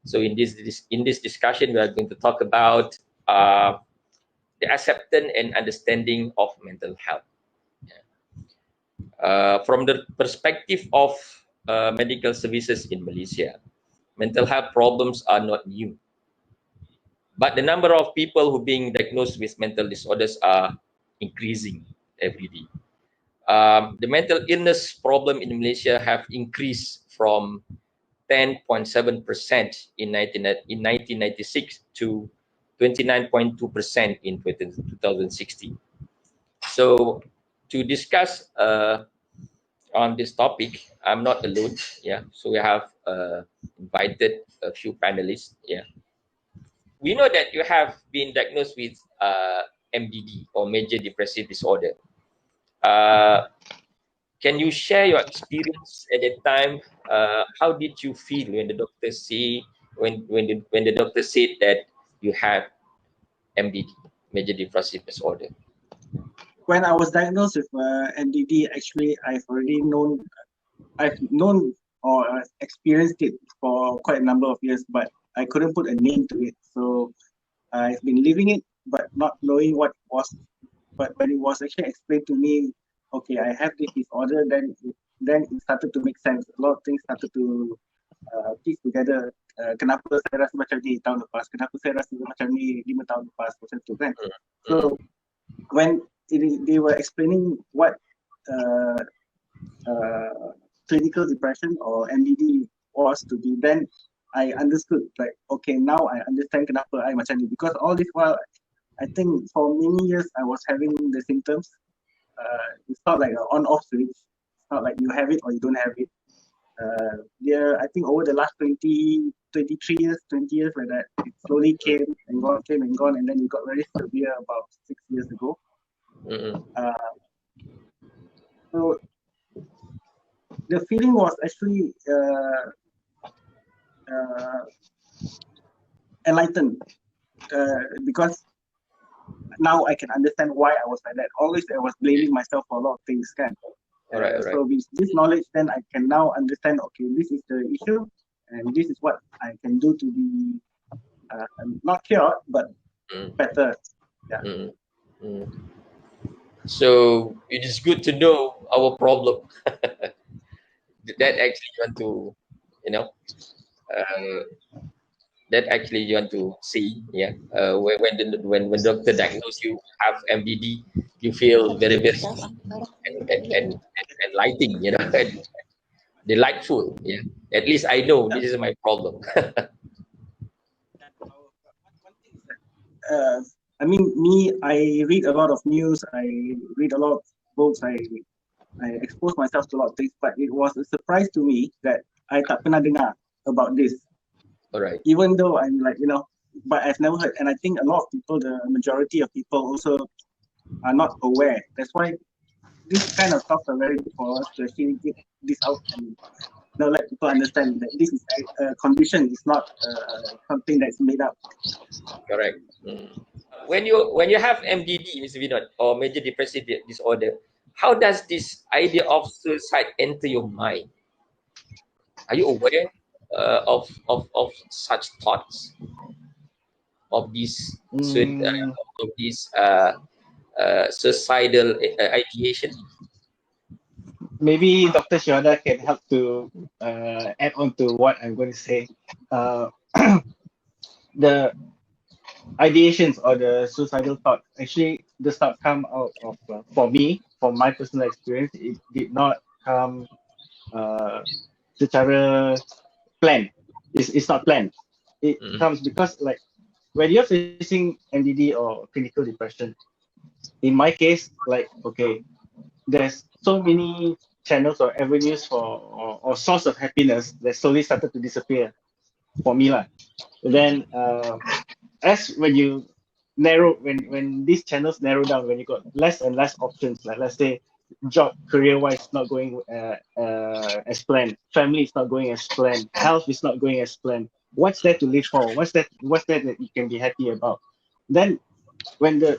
So in this discussion, we are going to talk about the acceptance and understanding of mental health. From the perspective of medical services in Malaysia, mental health problems are not new, but the number of people who being diagnosed with mental disorders are increasing every day. The mental illness problem in Malaysia have increased from 10.7% in 1996 to 29.2% in 2016. So to discuss on this topic, I'm not alone. Yeah, so we have invited a few panelists. Yeah, we know that you have been diagnosed with MDD or major depressive disorder. Can you share your experience at that time? How did you feel when the doctor when the doctor said that you had MDD, major depressive disorder? When I was diagnosed with MDD, actually, I've known or experienced it for quite a number of years, but I couldn't put a name to it. So I've been living it, but not knowing what it was. But when it was actually explained to me, okay, I have this disorder, then it started to make sense. A lot of things started to piece together. Kenapa saya rasa macam ni tahun lepas? Kenapa saya rasa macam ni 5 tahun lepas? Macam tu kan? So when they were explaining what clinical depression or MDD was to be, then I understood, like, okay, now I understand kenapa I macam ni. Because all this while, I think for many years I was having the symptoms. It's not like an on-off switch. It's not like you have it or you don't have it. I think over the last 23 years, 20 years like that, it slowly came and gone, and then it got very severe about 6 years ago. So the feeling was actually enlightened, because now I can understand why I was like that. Always I was blaming myself for a lot of things. Right. So with this knowledge, then I can now understand, okay, this is the issue, and this is what I can do to be not cured, but better. Yeah. So it is good to know our problem. That actually you want to, that actually you want to see. Yeah. When doctor diagnose you have MDD, you feel very and enlightening, and delightful. Yeah. At least I know this is my problem. I mean, I read a lot of news, I read a lot of books, I expose myself to a lot of things, but it was a surprise to me that I tak pernah dengar about this. All right. Even though I'm like, but I've never heard, and I think a lot of people, the majority of people also are not aware. That's why this kind of talks are very good for us to actually get this out and let people understand that this is a condition. It's not something that's made up. Correct. When you have MDD, Mr. Vinod, or major depressive disorder, how does this idea of suicide enter your mind? Are you aware of such thoughts, of these suicidal ideation? Maybe Dr. Syuhaida can help to add on to what I'm going to say. The ideations or the suicidal thought, actually, does not come out of, for me, from my personal experience, it did not come secara planned. It's not planned. It comes because, like, when you're facing MDD or clinical depression, in my case, like, okay, there's so many channels or avenues or source of happiness that slowly started to disappear for me lah. Then as when you narrow, when these channels narrow down, when you got less and less options, like let's say job, career-wise not going as planned, family is not going as planned, health is not going as planned, what's there to live for? What's that that you can be happy about? Then when the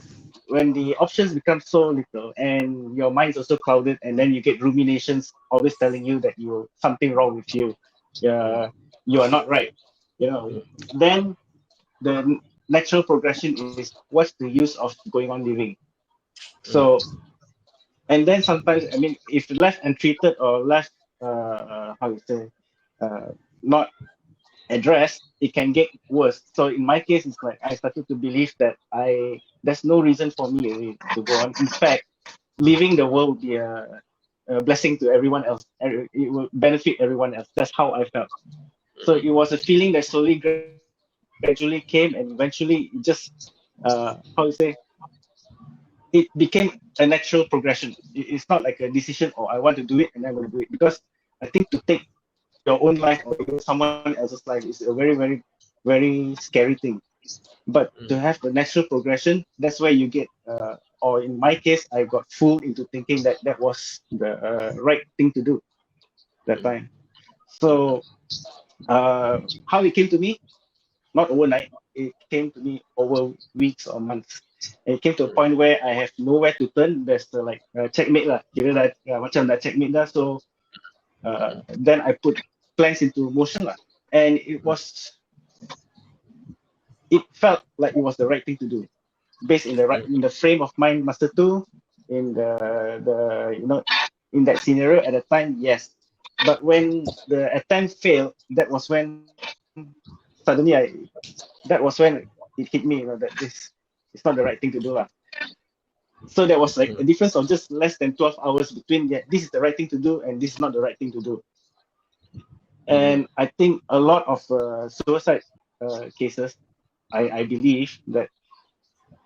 options become so little and your mind's also clouded, and then you get ruminations always telling you that something wrong with you, you are not right, then the natural progression is what's the use of going on living. So, and then sometimes, I mean, if left untreated or left, not addressed, it can get worse. So in my case, it's like I started to believe that there's no reason for me really to go on. In fact, leaving the world would be a blessing to everyone else. It will benefit everyone else. That's how I felt. So it was a feeling that slowly, gradually came, and eventually it just, it became a natural progression. It's not like a decision, or I want to do it and I'm going to do it. Because I think to take your own life or someone else's life is a very, very, very scary thing. But to have the natural progression, that's where you get, or in my case, I got fooled into thinking that that was the right thing to do that time. So how it came to me, not overnight, it came to me over weeks or months. And it came to a point where I have nowhere to turn. There's checkmate lah. Kira dah, macam dah checkmate dah. So then I put plans into motion lah. And it felt like it was the right thing to do, based in the frame of mind masa tu, in the in that scenario at the time, yes. But when the attempt failed, that was when suddenly it hit me, that it's not the right thing to do lah. So there was like a difference of just less than 12 hours between this is the right thing to do and this is not the right thing to do. And I think a lot of suicide cases, I believe that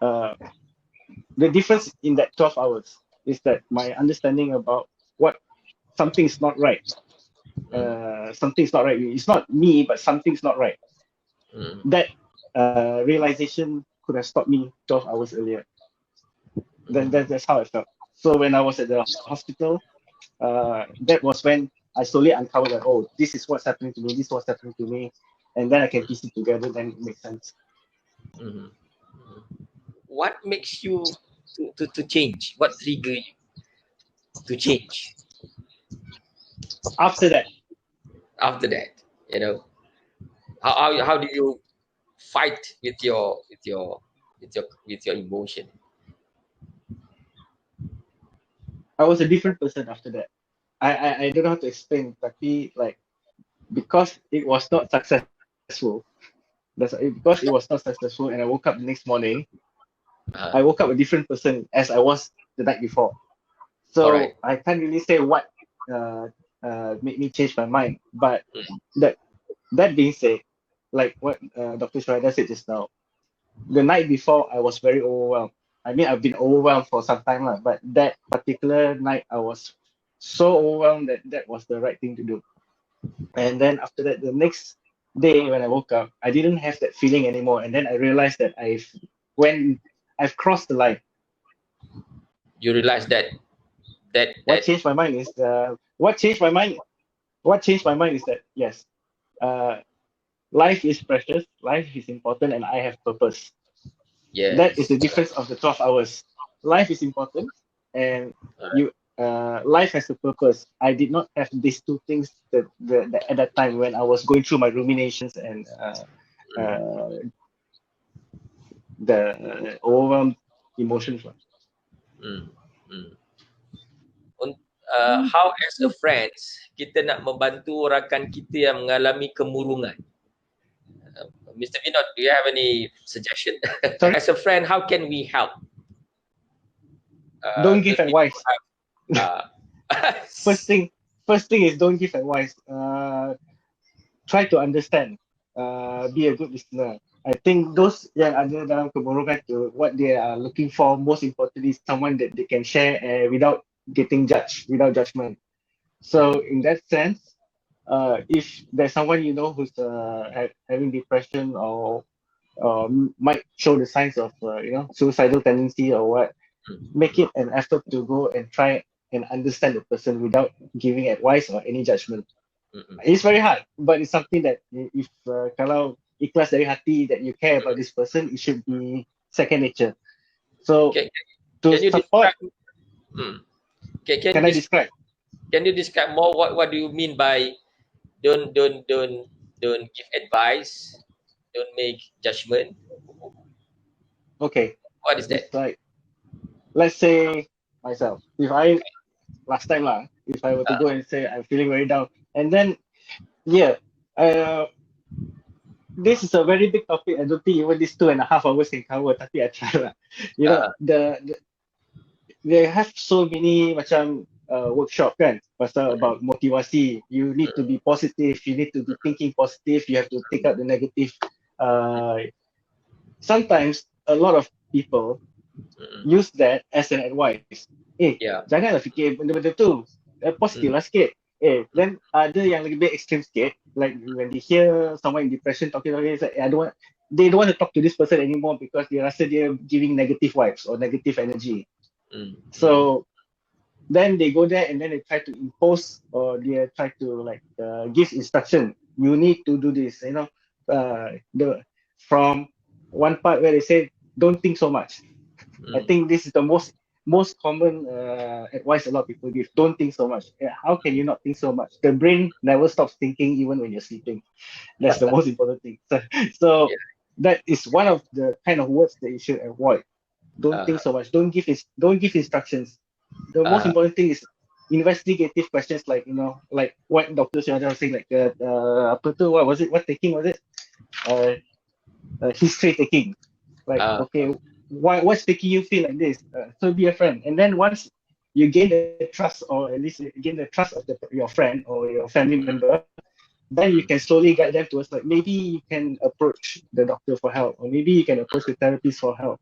the difference in that 12 hours is that my understanding about what something's not right. Something's not right. It's not me, but something's not right. That realization could have stopped me 12 hours earlier. That's how I felt. So when I was at the hospital, that was when I slowly uncovered that, oh, this is what's happening to me, this is what's happening to me. And then I can piece it together, then it makes sense. What makes you to change? What trigger you to change? After that, how do you fight with your emotion? I was a different person after that. I don't know how to explain, but because it was not successful. Because it was not successful, and I woke up the next morning. I woke up a different person as I was the night before. So I can't really say what made me change my mind. But that being said, like what Dr. Syuhaida said just now, the night before I was very overwhelmed. I mean, I've been overwhelmed for some time, but that particular night I was so overwhelmed that was the right thing to do. And then after that, the next day when I woke up, I didn't have that feeling anymore. And then I realized that I've crossed the line. You realize that what changed my mind is that yes, life is precious, life is important, and I have purpose. Yes. That is the difference of the 12 hours. Life is important, and life has a purpose. I did not have these two things that at that time when I was going through my ruminations and the overwhelmed emotions. How as a friends kita nak membantu rakan kita yang mengalami kemurungan? Mr. Vinod, do you have any suggestion? As a friend, how can we help? Don't give advice. First thing is don't give advice. Try to understand. Be a good listener. I think those yang ada dalam kemurungan tu, what they are looking for most importantly is someone that they can share without getting judged, without judgment. So in that sense, if there's someone you know who's having depression or might show the signs of suicidal tendency or what, make it an effort to go and try and understand the person without giving advice or any judgment. It's very hard, but it's something that if kalau ikhlas dari hati that you care about this person, it should be second nature. So to support. Can I describe? Can you describe more? What do you mean by don't don't give advice, don't make judgment. Okay, What is that? it's like, let's say myself, if I last time lah, if I were to go and say I'm feeling very down, and then yeah, uh, this is a very big topic. I don't think even these 2.5 hours can cover. Tapi I try lah. You know, Uh, they have so many macam workshop kan pasal about motivasi. You need to be positive. You need to be thinking positive. You have to take out the negative. Uh, Sometimes a lot of people use that as an advice. yeah. Janganlah fikir benda-benda tu. Positif lah sikit. Then ada yang lebih extreme sikit. Like when they hear someone in depression talking, it's like, they don't want to talk to this person anymore because they rasa dia giving negative vibes or negative energy. So then they go there and then they try to impose or they try to like give instruction. You need to do this. You know, from one part where they say don't think so much. I think this is the most common advice a lot of people give. Don't think so much. How can you not think so much? The brain never stops thinking even when you're sleeping. That's the most important thing. So that is one of the kind of words that you should avoid. Don't think so much. Don't give instructions. The most important thing is investigative questions, like like what Dr. Syuhaida was saying, like what was it? What taking was it? History taking. Like okay, what's making you feel like this? So be a friend, and then once you gain the trust, or at least gain the trust of your friend or your family member, then you can slowly guide them towards like maybe you can approach the doctor for help, or maybe you can approach the therapist for help.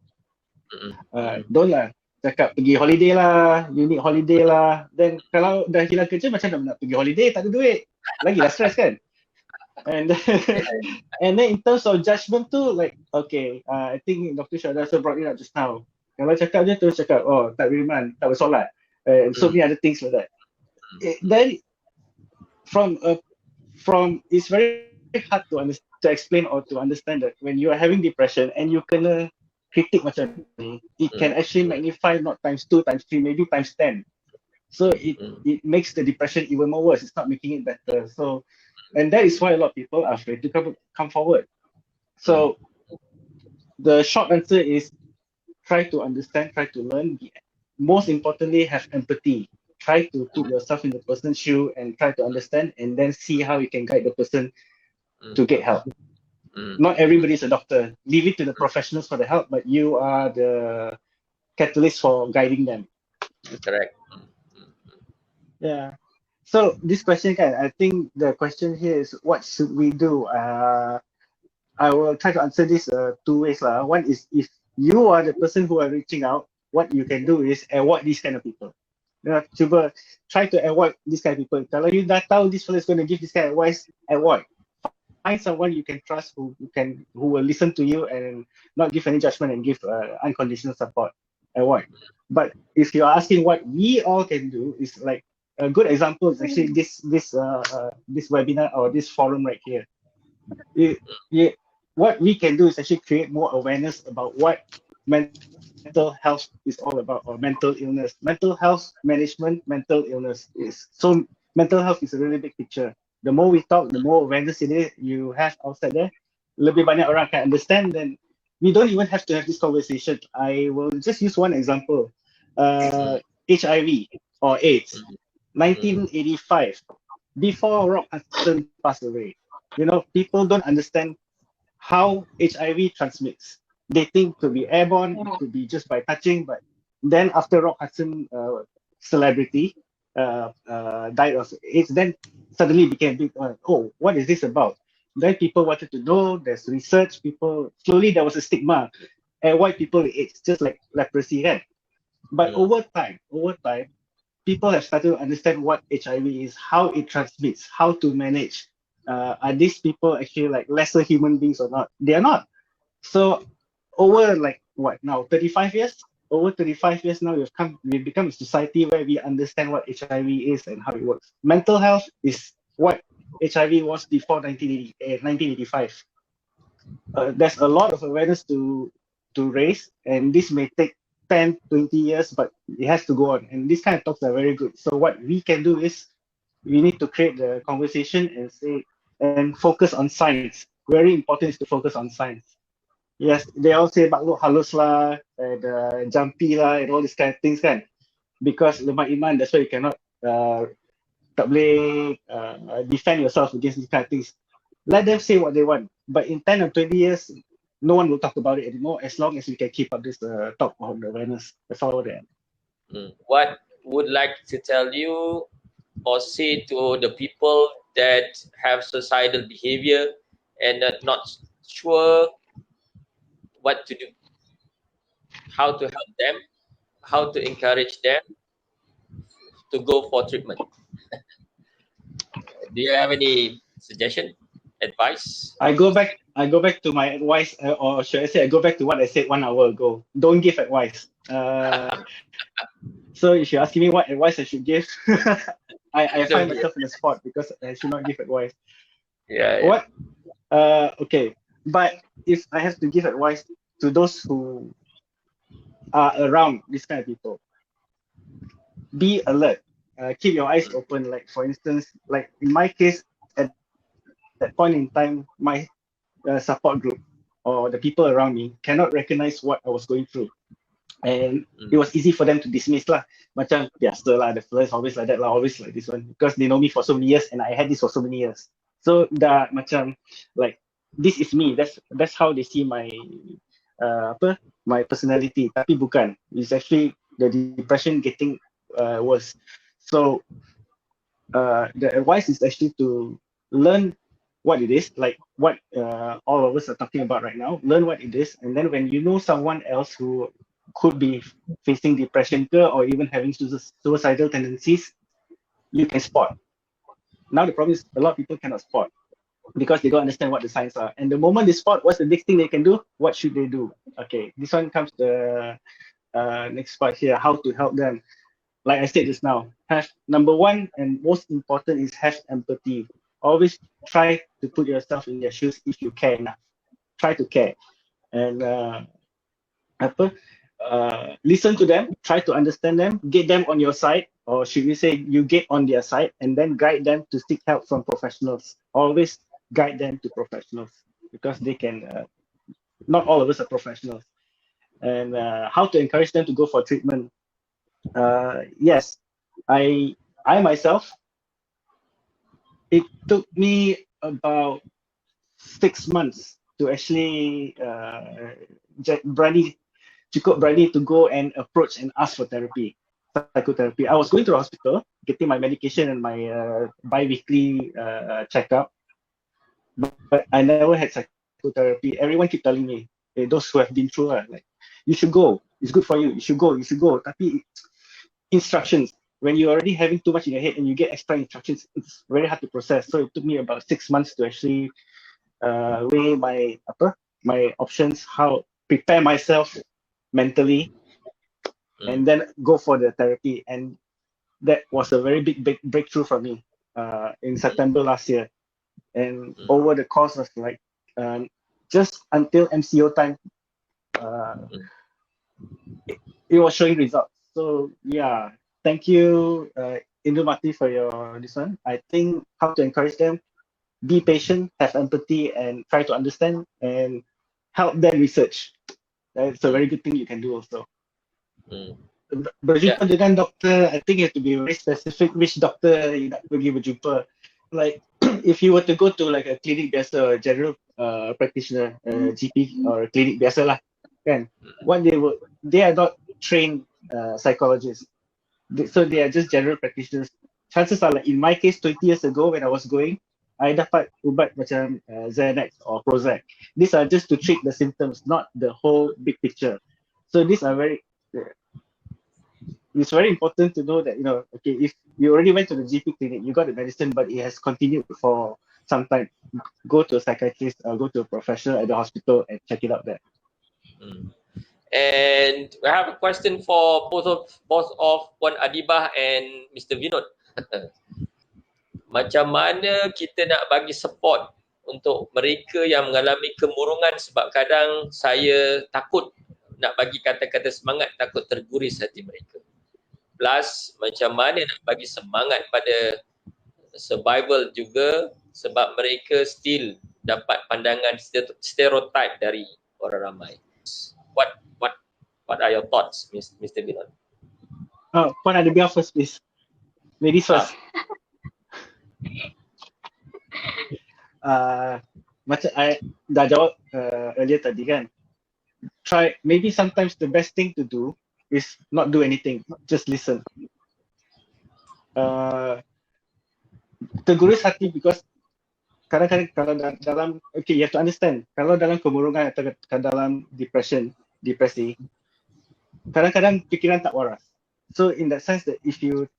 Don't lah cakap pergi holiday lah, you need holiday lah. Then kalau dah hilang kerja, macam nak pergi holiday, tak ada duit, lagi lah stress kan. And then in terms of judgment too, like okay, I think Dr. Syuhaida also brought it up just now. Kalau cakap je terus cakap, oh tak beriman, tak bersolat, and so many other things like that. Then from it's very hard to explain or to understand that when you are having depression and you kena kritik macam ni, it can actually magnify not times 2, times 3, maybe times 10. So it makes the depression even more worse. It's not making it better. So, and that is why a lot of people are afraid to come forward. So the short answer is try to understand, try to learn. Most importantly, have empathy. Try to put yourself in the person's shoe and try to understand, and then see how you can guide the person to get help. Not everybody is a doctor. Leave it to the professionals for the help, but you are the catalyst for guiding them. Correct. Yeah. So this question, I think the question here is what should we do? I will try to answer this two ways lah. One is if you are the person who are reaching out, what you can do is avoid these kind of people. Cuba try to avoid these kind of people. Kalau you dah tahu this fellow is going to give this kind of advice, avoid. Find someone you can trust who will listen to you and not give any judgment and give unconditional support. Avoid. But if you're asking what we all can do, is like a good example is actually this webinar or this forum right here. What we can do is actually create more awareness about what mental health is all about, or mental illness. Mental health management, mental illness is so. Mental health is a really big picture. The more we talk, the more awareness you have outside there, lebih banyak orang can understand. Then we don't even have to have this conversation. I will just use one example. HIV or AIDS, 1985, before Rock Hudson passed away. People don't understand how HIV transmits. They think to be airborne, it could be just by touching, but then after Rock Hudson celebrity died of AIDS, then suddenly became big. Oh, what is this about? Then people wanted to know. There's research. Slowly there was a stigma and white people with AIDS, just like leprosy had. But over time, people have started to understand what HIV is, how it transmits, how to manage. Are these people actually like lesser human beings or not? They are not. So over like what now, 35 years? Over 35 years now, we've become a society where we understand what HIV is and how it works. Mental health is what HIV was before 1985. There's a lot of awareness to raise, and this may take 10, 20 years, but it has to go on. And these kind of talks are very good. So what we can do is we need to create the conversation and say, and focus on science. Very important is to focus on science. Yes, they all say makhluk halus lah, and jumpy lah, and all these kind of things kan. Because lemah iman, that's why you cannot tak boleh defend yourself against these kind of things. Let them say what they want. But in 10 or 20 years, no one will talk about it anymore as long as we can keep up this talk of the awareness. That's all that. What would like to tell you or say to the people that have suicidal behavior and are not sure what to do, how to help them, how to encourage them to go for treatment? Do you have any suggestion, advice? I go back to my advice, or should I say, I go back to what I said 1 hour ago. Don't give advice. So if you're asking me what advice I should give, I find myself in the spot because I should not give advice. Yeah. What? Okay. But if I have to give advice to those who are around these kind of people, be alert. Keep your eyes open. Like for instance, like in my case, at that point in time, my support group or the people around me cannot recognize what I was going through. And it was easy for them to dismiss lah. Macam biasa lah, the fellow is always like that lah, always like this one. Because they know me for so many years and I had this for so many years. So dah macam like, this is me. That's how they see my my personality. Tapi bukan. It's actually the depression getting worse. So the advice is actually to learn what it is, like what all of us are talking about right now. Learn what it is, and then when you know someone else who could be facing depression or even having suicidal tendencies, you can spot. Now the problem is a lot of people cannot spot because they don't understand what the signs are. And the moment they spot, what's the next thing they can do? What should they do? Okay, this one comes to the next part here, how to help them. Like I said just now, number one and most important is have empathy. Always try to put yourself in their shoes if you care enough. Try to care. And listen to them, try to understand them, get them on your side, or should we say you get on their side, and then guide them to seek help from professionals. Always guide them to professionals because they can, not all of us are professionals. And how to encourage them to go for treatment. Yes, I myself, it took me about 6 months to actually cukup berani to go and approach and ask for therapy, psychotherapy. I was going to the hospital, getting my medication and my bi-weekly checkup, but I never had psychotherapy. Everyone keep telling me, those who have been through, like, you should go, it's good for you, you should go. Tapi instructions, when you're already having too much in your head and you get extra instructions, it's very hard to process. So it took me about 6 months to actually weigh my options, how prepare myself mentally, and then go for the therapy. And that was a very big breakthrough for me in September last year. And over the course of like just until MCO time, it was showing results. So yeah, thank you, Indumati, for your this one. I think how to encourage them: be patient, have empathy, and try to understand and help them research. That's a very good thing you can do also. Berjumpa dengan doktor, I think you have to be very specific which doctor you nak pergi berjumpa. Like if you were to go to like a clinic biasa, general practitioner, GP or clinic biasa lah, kan? What they are not trained psychologists. So they are just general practitioners. Chances are, like in my case, 20 years ago when I was going, I dapat ubat macam Xanax or Prozac. These are just to treat the symptoms, not the whole big picture. So these are it's very important to know that, you know, okay, if you already went to the GP clinic, you got the medicine, but it has continued for some time, go to a psychiatrist or go to a professional at the hospital and check it out there. And we have a question for both of Puan Adibah and Mr. Vinod. Macam mana kita nak bagi support untuk mereka yang mengalami kemurungan, sebab kadang saya takut nak bagi kata-kata semangat, takut terguris hati mereka. Plus macam mana nak bagi semangat pada survival juga sebab mereka still dapat pandangan stereotype dari orang ramai. What are your thoughts, Mr. Binod? Puan Adibah first, please. Ladies first. Macam I dah jawab earlier tadi kan. Maybe sometimes the best thing to do is not do anything, just listen. Tergurus hati because kadang-kadang kalau dalam, okay, you have to understand, kalau dalam kemurungan atau dalam depresi, kadang-kadang fikiran tak waras. So in that sense that if you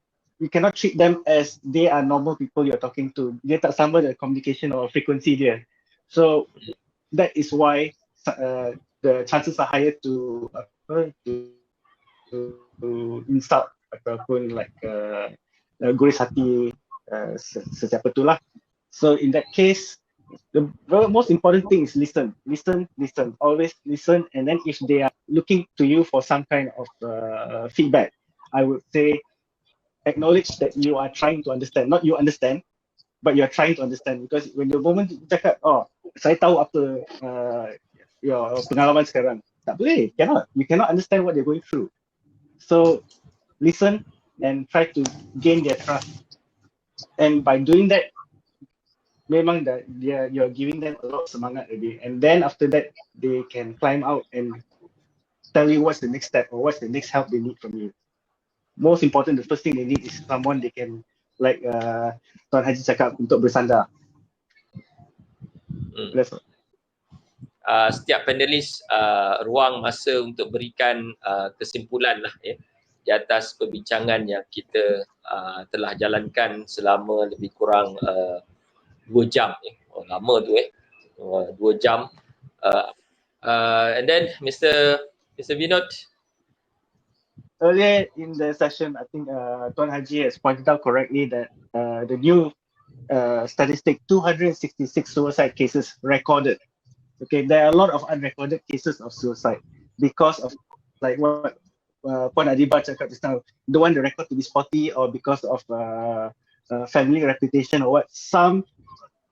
cannot treat them as they are normal people you're talking to, dia tak sama the communication or frequency dia. So that is why the chances are higher to insult ataupun like guris hati sesiapa tu lah. So in that case, the most important thing is listen. Always listen, and then if they are looking to you for some kind of feedback, I would say acknowledge that you are trying to understand. Not you understand, but you are trying to understand. Because when the moment cakap, oh, saya tahu apa your pengalaman sekarang, tak boleh, cannot. You cannot understand what they're going through. So listen and try to gain their trust. And by doing that, memang you're giving them a lot of semangat already. And then after that, they can climb out and tell you what's the next step or what's the next help they need from you. Most important, the first thing they need is someone they can, like Tuan Haji cakap, untuk bersandar. That's all. Setiap panelis ruang masa untuk berikan kesimpulan lah ya, di atas perbincangan yang kita telah jalankan selama lebih kurang 2 jam. Lama tu 2 jam. And then Mr. Binod. Earlier in the session, I think Tuan Haji has pointed out correctly that the new statistic, 266 suicide cases recorded. Okay, there are a lot of unrecorded cases of suicide because of like what Puan Adibah cakap just now, don't want the record to be spotty or because of family reputation or what. Some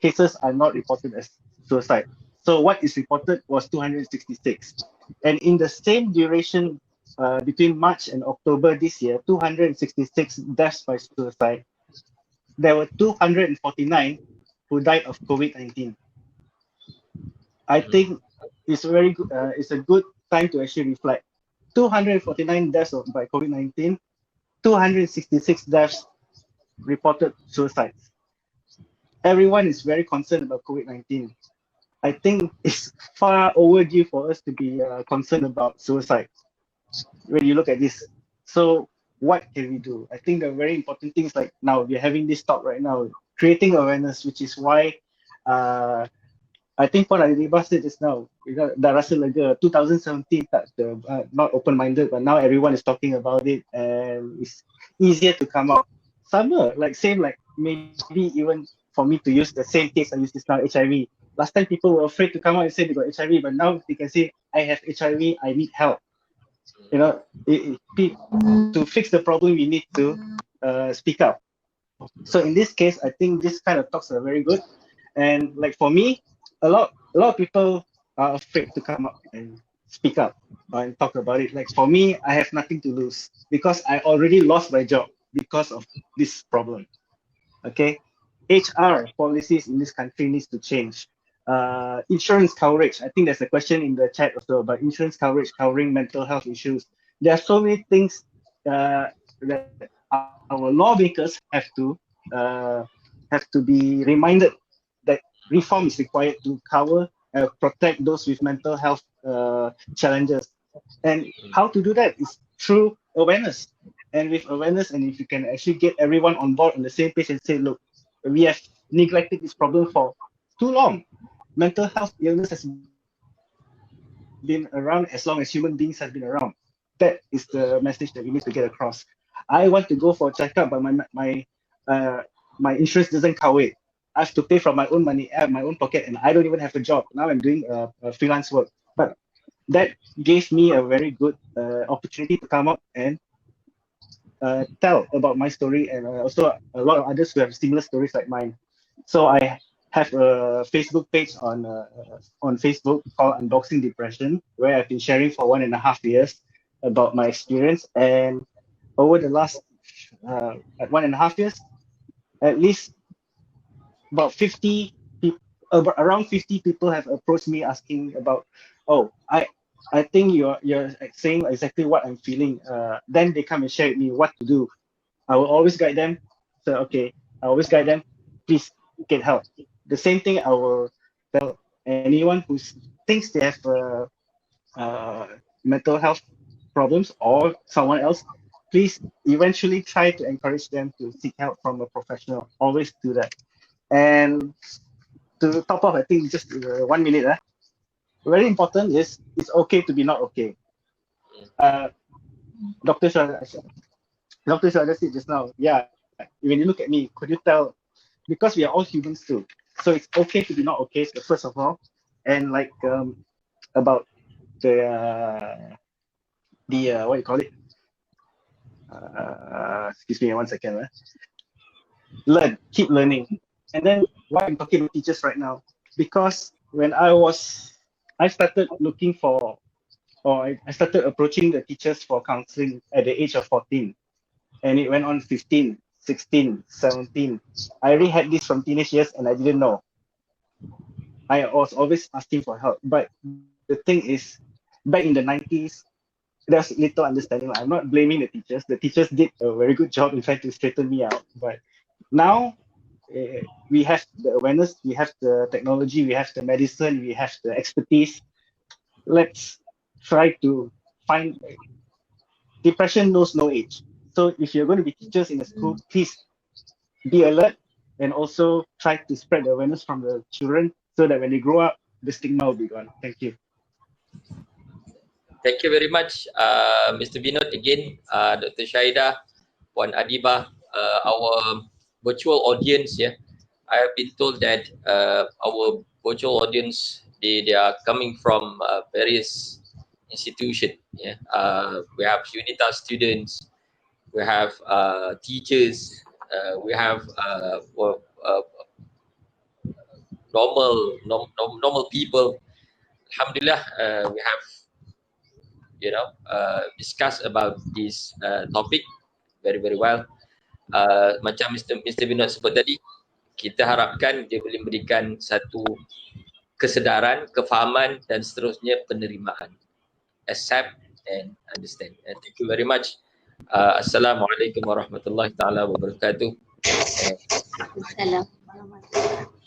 cases are not reported as suicide. So what is reported was 266. And in the same duration between March and October this year, 266 deaths by suicide, there were 249 who died of COVID-19. I think it's very good. It's a good time to actually reflect. 249 deaths by COVID-19, 266 deaths reported suicides. Everyone is very concerned about COVID-19. I think it's far overdue for us to be concerned about suicide when you look at this. So what can we do? I think the very important things, like now we're having this talk right now, creating awareness, which is why I think Puan Adibah said just now, dah rasa lega. 2017 not open-minded, but now everyone is talking about it and it's easier to come out. Sama, like same, like maybe even for me to use the same case I use this now, HIV. Last time people were afraid to come out and say they got HIV, but now they can say, I have HIV, I need help. You know, to fix the problem, we need to speak up. So in this case, I think this kind of talks are very good. And like for me, a lot of people are afraid to come up and speak up and talk about it. Like for me, I have nothing to lose because I already lost my job because of this problem. Okay, HR policies in this country needs to change. Insurance coverage. I think there's a question in the chat also about insurance coverage covering mental health issues. There are so many things that our lawmakers have to be reminded that reform is required to cover and protect those with mental health challenges. And how to do that is through awareness. And with awareness, and if you can actually get everyone on board on the same page and say, look, we have neglected this problem for too long. Mental health illness has been around as long as human beings have been around. That is the message that we need to get across. I want to go for a checkup, but my insurance doesn't cover it. I have to pay from my own money, out of my own pocket, and I don't even have a job. Now I'm doing freelance work. But that gave me a very good opportunity to come up and tell about my story, and also a lot of others who have similar stories like mine. So I have a Facebook page on Facebook called Unboxing Depression, where I've been sharing for 1.5 years about my experience. And over the last 1.5 years, at least about 50 people, around 50 people have approached me asking about, oh, I think you're saying exactly what I'm feeling. Then they come and share with me what to do. I will always guide them. So okay, I always guide them. Please get help. The same thing I will tell anyone who thinks they have mental health problems or someone else. Please eventually try to encourage them to seek help from a professional. Always do that. And to top off, I think just 1 minute. Very important is it's okay to be not okay. Dr. Syuhaida said just now, yeah, when you look at me, could you tell, because we are all humans too. So it's okay to be not okay, so first of all. And like about the what you call it? Excuse me 1 second. Learn, keep learning. And then why I'm talking about teachers right now, because when I started looking for, or I started approaching the teachers for counseling at the age of 14, and it went on 15, 16, 17. I already had this from teenage years and I didn't know. I was always asking for help. But the thing is, back in the 90s, there's little understanding. I'm not blaming the teachers. The teachers did a very good job in trying to straighten me out. But now we have the awareness, we have the technology, we have the medicine, we have the expertise. Let's try to find. Depression knows no age. So if you're going to be teachers in a school, please be alert and also try to spread the awareness from the children so that when they grow up, the stigma will be gone. Thank you. Thank you very much, Mr. Binod. Again, Dr. Syuhaida, Puan Adibah, our virtual audience. Yeah, I have been told that our virtual audience they are coming from various institutions. Yeah, we have UNITAR students, we have teachers, we have normal people. Alhamdulillah, we have discuss about this topic very well. Macam Mr. Binod sebut tadi, kita harapkan dia boleh memberikan satu kesedaran, kefahaman dan seterusnya penerimaan. Accept and understand. And thank you very much. Assalamualaikum warahmatullahi taala wabarakatuh. Assalamualaikum warahmatullahi wabarakatuh.